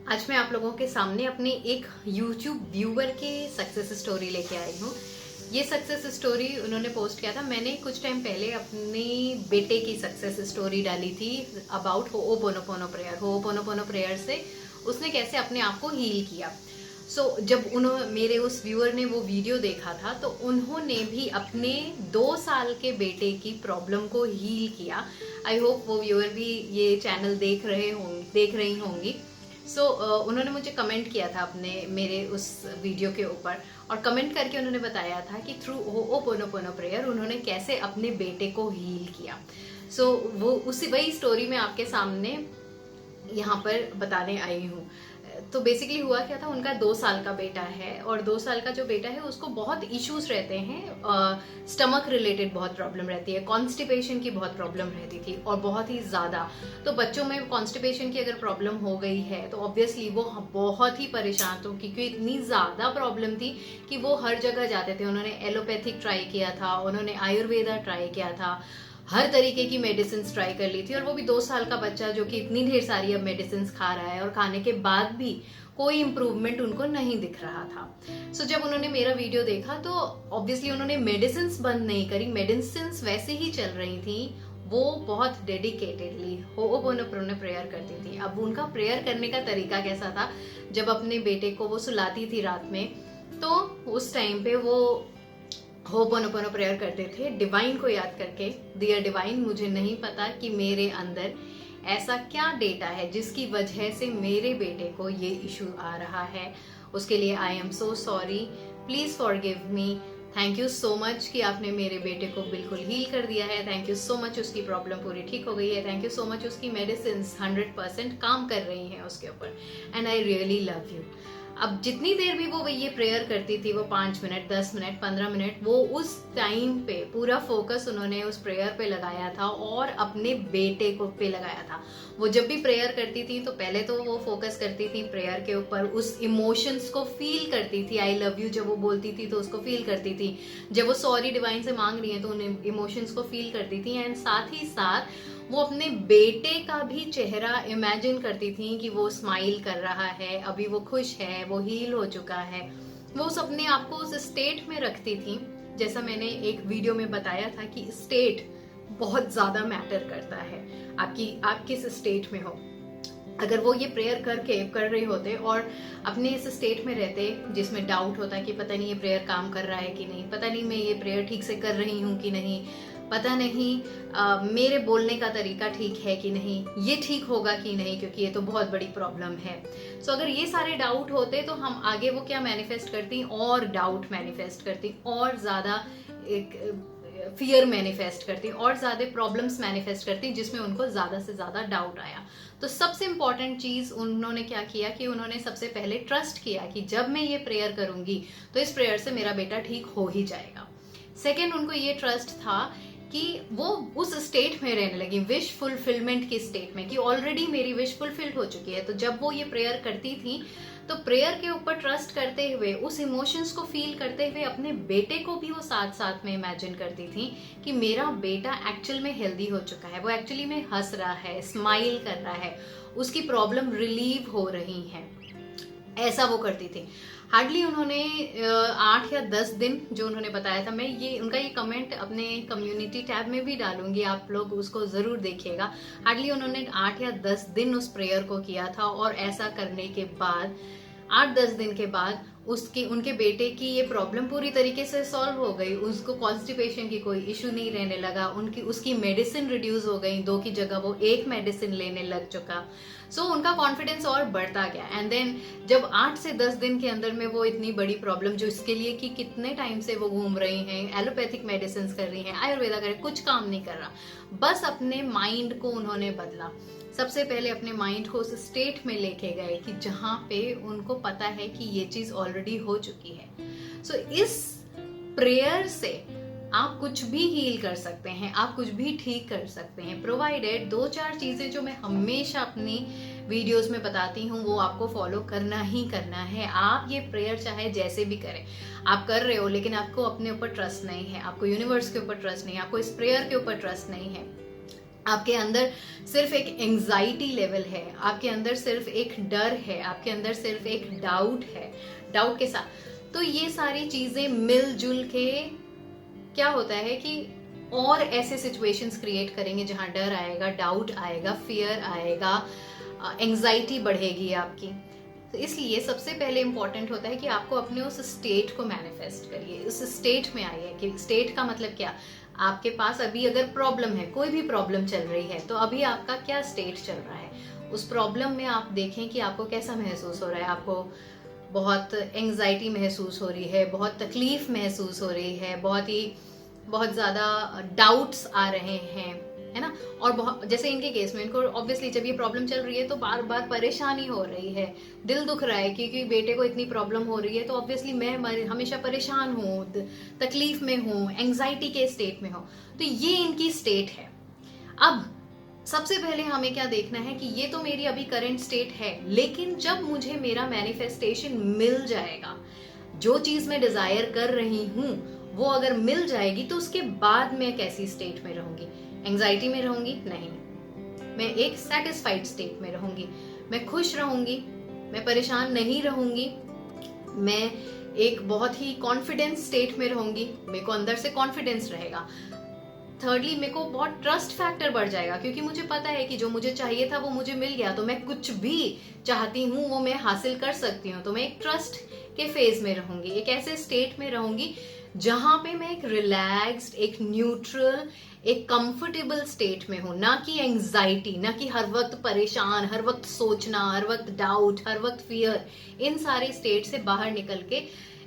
आज मैं आप लोगों के सामने अपने एक YouTube व्यूअर की सक्सेस स्टोरी लेके आई हूँ। ये सक्सेस स्टोरी उन्होंने पोस्ट किया था। मैंने कुछ टाइम पहले अपने बेटे की सक्सेस स्टोरी डाली थी अबाउट होओपोनोपोनो प्रेयर। होओपोनोपोनो प्रेयर से उसने कैसे अपने आप को हील किया। जब उन्होंने मेरे उस व्यूअर ने वो वीडियो देखा था तो उन्होंने भी अपने 2 साल के बेटे की प्रॉब्लम को हील किया। आई होप वो व्यूअर भी ये चैनल देख रही होंगी। उन्होंने मुझे कमेंट किया था अपने मेरे उस वीडियो के ऊपर, और कमेंट करके उन्होंने बताया था कि थ्रू होओपोनोपोनो प्रेयर उन्होंने कैसे अपने बेटे को हील किया। वो उसी वही स्टोरी मैं आपके सामने यहाँ पर बताने आई हूँ। तो बेसिकली हुआ क्या था, उनका 2 साल का बेटा है और 2 साल का जो बेटा है उसको बहुत इश्यूज रहते हैं। स्टमक रिलेटेड बहुत प्रॉब्लम रहती है, कॉन्स्टिपेशन की बहुत प्रॉब्लम रहती थी और बहुत ही ज़्यादा। तो बच्चों में कॉन्स्टिपेशन की अगर प्रॉब्लम हो गई है तो ऑब्वियसली वो बहुत ही परेशान थे, क्योंकि इतनी ज़्यादा प्रॉब्लम थी कि वो हर जगह जाते थे। उन्होंने एलोपैथिक ट्राई किया था, उन्होंने आयुर्वेदा ट्राई किया था, हर तरीके की मेडिसिन ट्राई कर ली थी। और वो भी 2 साल का बच्चा जो कि इतनी ढेर सारी अब मेडिसिन खा रहा है और खाने के बाद भी कोई इम्प्रूवमेंट उनको नहीं दिख रहा था। जब उन्होंने मेरा वीडियो देखा तो ऑब्वियसली उन्होंने मेडिसिन बंद नहीं करी, मेडिसिन वैसे ही चल रही थी। वो बहुत डेडिकेटेडली होओपोनोपोनो प्रेयर करती थी। अब उनका प्रेयर करने का तरीका कैसा था, जब अपने बेटे को वो सुलाती थी रात में तो उस टाइम पे वो होओपोनोपोनो प्रेयर करते थे डिवाइन को याद करके। डियर डिवाइन, मुझे नहीं पता कि मेरे अंदर ऐसा क्या डेटा है जिसकी वजह से मेरे बेटे को ये इशू आ रहा है। उसके लिए I am so sorry, please forgive me. Thank you so much कि आपने मेरे बेटे को बिल्कुल हील कर दिया है। थैंक यू सो मच, उसकी प्रॉब्लम पूरी ठीक हो गई है। थैंक यू सो मच, उसकी मेडिसिन 100% काम कर रही हैं उसके ऊपर। And I really love you. अब जितनी देर भी वो ये प्रेयर करती थी, वो 5 मिनट, 10 मिनट, 15 मिनट, वो उस टाइम पे पूरा फोकस उन्होंने उस प्रेयर पे लगाया था और अपने बेटे को पे लगाया था। वो जब भी प्रेयर करती थी तो पहले तो वो फोकस करती थी प्रेयर के ऊपर, उस इमोशंस को फील करती थी। आई लव यू जब वो बोलती थी तो उसको फील करती थी, जब वो सॉरी डिवाइन से मांग रही है तो उन इमोशंस को फील करती थी। एंड साथ ही साथ वो अपने बेटे का भी चेहरा इमेजिन करती थी कि वो स्माइल कर रहा है, अभी वो खुश है, वो हील हो चुका है। वो उस अपने आप को उस स्टेट में रखती थी। जैसा मैंने एक वीडियो में बताया था कि स्टेट बहुत ज्यादा मैटर करता है, आप किस स्टेट में हो। अगर वो ये प्रेयर कर रहे होते और अपने इस स्टेट में रहते जिसमें डाउट होता है कि पता नहीं ये प्रेयर काम कर रहा है कि नहीं, पता नहीं मैं ये प्रेयर ठीक से कर रही हूँ कि नहीं, पता नहीं मेरे बोलने का तरीका ठीक है कि नहीं, ये ठीक होगा कि नहीं, क्योंकि ये तो बहुत बड़ी प्रॉब्लम है। अगर ये सारे डाउट होते तो हम आगे वो क्या मैनिफेस्ट करती, और डाउट मैनिफेस्ट करती, और ज्यादा एक फियर मैनिफेस्ट करती, और ज्यादा प्रॉब्लम्स मैनिफेस्ट करती, जिसमें उनको ज्यादा से ज्यादा डाउट आया। तो सबसे इंपॉर्टेंट चीज उन्होंने क्या किया कि उन्होंने सबसे पहले ट्रस्ट किया कि जब मैं ये प्रेयर करूंगी तो इस प्रेयर से मेरा बेटा ठीक हो ही जाएगा। सेकेंड, उनको ये ट्रस्ट था कि वो उस स्टेट में रहने लगी, विश फुलफिलमेंट की स्टेट में, कि ऑलरेडी मेरी विश फुलफिल्ड हो चुकी है। तो जब वो ये प्रेयर करती थी तो प्रेयर के ऊपर ट्रस्ट करते हुए, उस इमोशंस को फील करते हुए, अपने बेटे को भी वो साथ साथ में इमेजिन करती थी कि मेरा बेटा एक्चुअल में हेल्दी हो चुका है, वो एक्चुअली में हंस रहा है, स्माइल कर रहा है, उसकी प्रॉब्लम रिलीव हो रही है। ऐसा वो करती थी। हार्डली उन्होंने 8 या 10 दिन, जो उन्होंने बताया था, मैं ये उनका ये कमेंट अपने कम्युनिटी टैब में भी डालूंगी, आप लोग उसको जरूर देखिएगा। हार्डली उन्होंने 8 या 10 दिन उस प्रेयर को किया था, और ऐसा करने के बाद 8-10 दिन के बाद उनके बेटे की ये प्रॉब्लम पूरी तरीके से सॉल्व हो गई। उसको कॉन्स्टिपेशन की कोई इशू नहीं रहने लगा, उसकी मेडिसिन रिड्यूस हो गई, 2 की जगह वो 1 मेडिसिन लेने लग चुका। उनका कॉन्फिडेंस और बढ़ता गया। एंड देन जब 8 से 10 दिन के अंदर में वो इतनी बड़ी प्रॉब्लम, जो इसके लिए कि कितने टाइम से वो घूम रही हैं, एलोपैथिक मेडिसिन कर रही हैं, आयुर्वेदा कर रही, कुछ काम नहीं कर रहा, बस अपने माइंड को उन्होंने बदला। सबसे पहले अपने माइंड को उस स्टेट में लेके गए कि जहां पे उनको पता है कि ये चीज ऑलरेडी हो चुकी है। इस प्रेयर से आप कुछ भी हील कर सकते हैं, आप कुछ भी ठीक कर सकते हैं, प्रोवाइडेड 2-4 चीजें जो मैं हमेशा अपनी वीडियोस में बताती हूँ वो आपको फॉलो करना ही करना है। आप ये प्रेयर चाहे जैसे भी करें, आप कर रहे हो लेकिन आपको अपने ऊपर ट्रस्ट नहीं है, आपको यूनिवर्स के ऊपर ट्रस्ट नहीं है, आपको इस प्रेयर के ऊपर ट्रस्ट नहीं है, आपके अंदर सिर्फ एक एंजाइटी लेवल है, आपके अंदर सिर्फ एक डर है, आपके अंदर सिर्फ एक डाउट है, डाउट के साथ। तो ये सारी चीजें मिलजुल के क्या होता है कि और ऐसे सिचुएशंस क्रिएट करेंगे जहां डर आएगा, डाउट आएगा, फियर आएगा, एंजाइटी बढ़ेगी आपकी। तो इसलिए सबसे पहले इंपॉर्टेंट होता है कि आपको अपने उस स्टेट को मैनिफेस्ट करिए, उस स्टेट में आइए। कि स्टेट का मतलब क्या, आपके पास अभी अगर प्रॉब्लम है, कोई भी प्रॉब्लम चल रही है, तो अभी आपका क्या स्टेट चल रहा है, उस प्रॉब्लम में आप देखें कि आपको कैसा महसूस हो रहा है। आपको बहुत एंजाइटी महसूस हो रही है, बहुत तकलीफ महसूस हो रही है, बहुत ज़्यादा डाउट्स आ रहे हैं, है ना। और बहुत, जैसे इनके केस में, इनको ऑब्वियसली जब ये प्रॉब्लम चल रही है तो बार बार परेशानी हो रही है, दिल दुख रहा है क्योंकि बेटे को इतनी प्रॉब्लम हो रही है, तो ऑब्वियसली मैं हमेशा परेशान हूँ, तकलीफ में हूँ, एंजाइटी के स्टेट में हूँ। तो ये इनकी स्टेट है। अब सबसे पहले हमें क्या देखना है कि ये तो मेरी अभी करंट स्टेट है, लेकिन जब मुझे मेरा मैनिफेस्टेशन मिल जाएगा, जो चीज मैं डिजायर कर रही हूँ वो अगर मिल जाएगी, तो उसके बाद मैं कैसी स्टेट में रहूंगी? एंजाइटी में रहूंगी? नहीं, मैं एक सेटिस्फाइड स्टेट में रहूंगी, मैं खुश रहूंगी, मैं परेशान नहीं रहूंगी, मैं एक बहुत ही कॉन्फिडेंस स्टेट में रहूंगी, मेरे को अंदर से कॉन्फिडेंस रहेगा। थर्डली, मेरे को बहुत ट्रस्ट फैक्टर बढ़ जाएगा, क्योंकि मुझे पता है कि जो मुझे चाहिए था वो मुझे मिल गया, तो मैं कुछ भी चाहती हूँ वो मैं हासिल कर सकती हूँ। तो मैं एक ट्रस्ट के फेज में रहूंगी, एक ऐसे स्टेट में रहूंगी जहां पे मैं एक रिलैक्स्ड, एक न्यूट्रल, एक कंफर्टेबल स्टेट में हूं, ना कि एंजाइटी, ना कि हर वक्त परेशान, हर वक्त सोचना, हर वक्त डाउट, हर वक्त फियर। इन सारे स्टेट से बाहर निकल के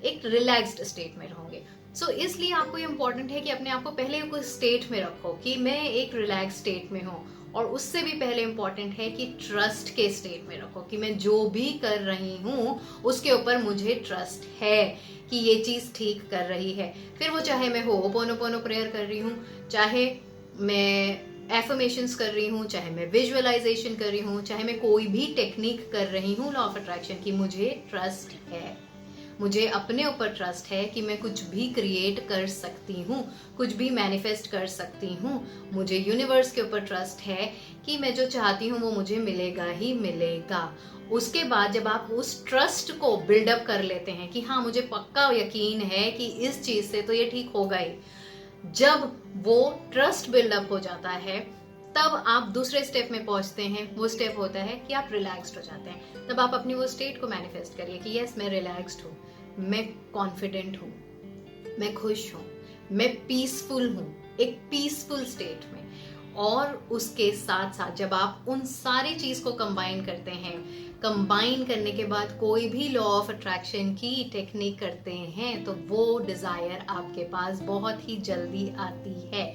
एक रिलैक्स्ड स्टेट में रहोगे। सो इसलिए आपको ये इंपॉर्टेंट है कि अपने आप को पहले उस स्टेट में रखो कि मैं एक रिलैक्स स्टेट में हूँ, और उससे भी पहले इंपॉर्टेंट है कि ट्रस्ट के स्टेट में रखो कि मैं जो भी कर रही हूँ उसके ऊपर मुझे ट्रस्ट है कि ये चीज ठीक कर रही है। फिर वो चाहे मैं होपोनोपोनो प्रेयर कर रही हूँ, चाहे मैं एफर्मेशंस कर रही हूँ, चाहे मैं विजुअलाइजेशन कर रही हूँ, चाहे मैं कोई भी टेक्निक कर रही हूँ लॉ ऑफ अट्रैक्शन की, मुझे ट्रस्ट है, मुझे अपने ऊपर ट्रस्ट है कि मैं कुछ भी क्रिएट कर सकती हूँ, कुछ भी मैनिफेस्ट कर सकती हूँ। मुझे यूनिवर्स के ऊपर ट्रस्ट है कि मैं जो चाहती हूँ वो मुझे मिलेगा ही मिलेगा। उसके बाद जब आप उस ट्रस्ट को बिल्डअप कर लेते हैं कि हाँ मुझे पक्का यकीन है कि इस चीज से तो ये ठीक होगा ही, जब वो ट्रस्ट बिल्डअप हो जाता है तब आप दूसरे स्टेप में पहुंचते हैं। वो स्टेप होता है कि आप रिलैक्स्ड हो जाते हैं। तब आप अपनी वो स्टेट को मैनिफेस्ट करिए कि यस मैं रिलैक्स्ड हूँ, मैं कॉन्फिडेंट हूँ, मैं खुश हूँ, मैं पीसफुल हूँ, एक पीसफुल स्टेट में। और उसके साथ साथ जब आप उन सारी चीज को कंबाइन करते हैं, कंबाइन करने के बाद कोई भी लॉ ऑफ अट्रैक्शन की टेक्निक करते हैं, तो वो डिजायर आपके पास बहुत ही जल्दी आती है।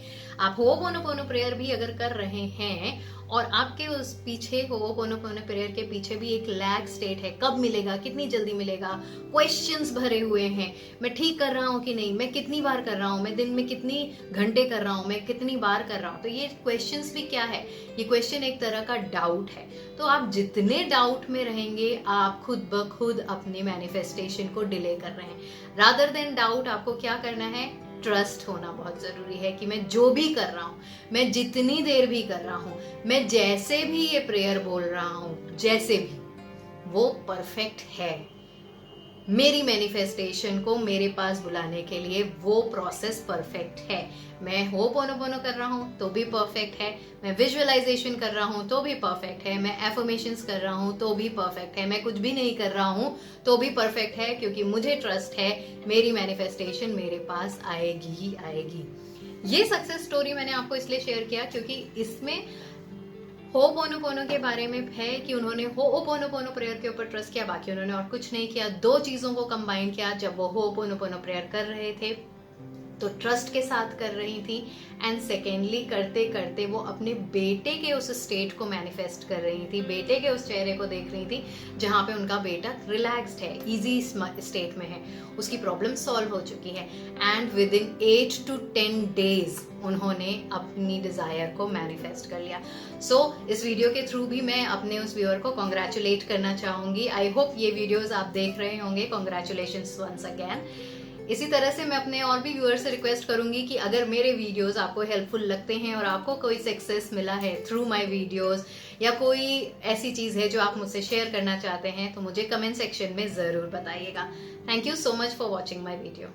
आप होपोनोपोनो प्रेयर भी अगर कर रहे हैं और आपके उस पीछे होपोनोपोनो प्रेयर के पीछे भी एक लैग स्टेट है, कब मिलेगा, कितनी जल्दी मिलेगा, क्वेश्चंस भरे हुए हैं, मैं ठीक कर रहा हूँ कि नहीं, मैं कितनी बार कर रहा हूँ, मैं दिन में कितनी घंटे कर रहा हूँ, मैं कितनी बार कर रहा हूँ। तो ये क्वेश्चंस भी क्या है, ये क्वेश्चन एक तरह का डाउट है। तो आप जितने डाउट में रहेंगे आप खुद ब खुद अपने मैनिफेस्टेशन को डिले कर रहे हैं। रादर देन डाउट, आपको क्या करना है, ट्रस्ट होना बहुत जरूरी है कि मैं जो भी कर रहा हूँ, मैं जितनी देर भी कर रहा हूँ, मैं जैसे भी ये प्रेयर बोल रहा हूँ, जैसे भी, वो परफेक्ट है। मेरी मैनिफेस्टेशन को मेरे पास बुलाने के लिए वो प्रोसेस परफेक्ट है। मैं होपोनोपोनो कर रहा हूँ तो भी परफेक्ट है, मैं विजुअलाइजेशन कर रहा हूँ तो भी परफेक्ट है, मैं एफर्मेशंस कर रहा हूँ तो भी परफेक्ट है, मैं कुछ भी नहीं कर रहा हूँ तो भी परफेक्ट है, क्योंकि मुझे ट्रस्ट है मेरी मैनिफेस्टेशन मेरे पास आएगी ही आएगी। ये सक्सेस स्टोरी मैंने आपको इसलिए शेयर किया क्योंकि इसमें होपोनोपोनो के बारे में है कि उन्होंने होपोनोपोनो प्रेयर के ऊपर ट्रस्ट किया, बाकी उन्होंने और कुछ नहीं किया। दो चीजों को कंबाइन किया, जब वो होपोनोपोनो प्रेयर कर रहे थे तो ट्रस्ट के साथ कर रही थी, एंड सेकेंडली करते करते वो अपने बेटे के उस स्टेट को मैनिफेस्ट कर रही थी, बेटे के उस चेहरे को देख रही थी जहाँ पे उनका बेटा रिलैक्स्ड है, इजी स्टेट में है, उसकी प्रॉब्लम सॉल्व हो चुकी है, and with in 8 to 10 days उन्होंने अपनी डिजायर को मैनिफेस्ट कर लिया। सो इस वीडियो के थ्रू भी मैं अपने उस व्यूअर को कॉन्ग्रेचुलेट करना चाहूंगी। आई होप ये वीडियोस आप देख रहे होंगे, कॉन्ग्रेचुलेशंस वंस अगेन। इसी तरह से मैं अपने और भी व्यूअर्स से रिक्वेस्ट करूंगी कि अगर मेरे वीडियोस आपको हेल्पफुल लगते हैं और आपको कोई सक्सेस मिला है थ्रू माय वीडियोस या कोई ऐसी चीज है जो आप मुझसे शेयर करना चाहते हैं तो मुझे कमेंट सेक्शन में जरूर बताइएगा। Thank you so much for watching my video.